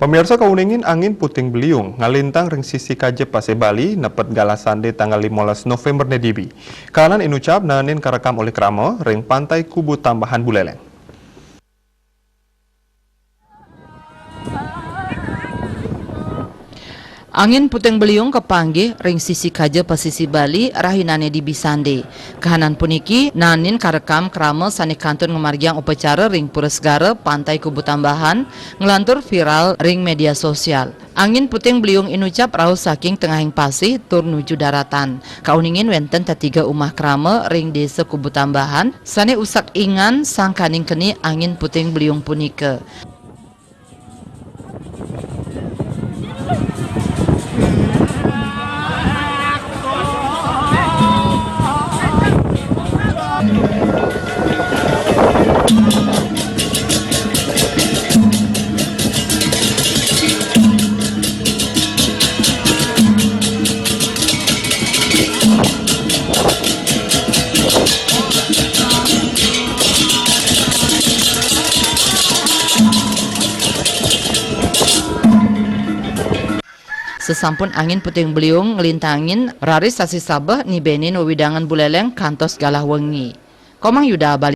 Pemirsa kauningin angin puting beliung ngalintang ring sisi kaje Pase Bali nepet galasan di tanggal 15 November nedibi. Kanan inucap nanin karekam oleh kramo ring pantai Kubu Tambahan Buleleng. Angin puting beliung kepanggih ring sisi kaje pesisi Bali rahinane di Bisande. Kahanan puniki nanin karekam krama sani kantun ngemargiang upacara ring Puresgara Pantai Kubu Tambahan ngelantur viral ring media sosial. Angin puting beliung inucap raus saking tengahing pasih tur nuju daratan. Kauningin wenten tetiga umah krama ring desa Kubu Tambahan sani usak ingan sangkaning keni angin puting beliung punike. Sesampun angin puting beliung ngelintangin raris sasi sabeh ni benin wewidangan Buleleng kantos galah wengi. Komang Yuda Bali.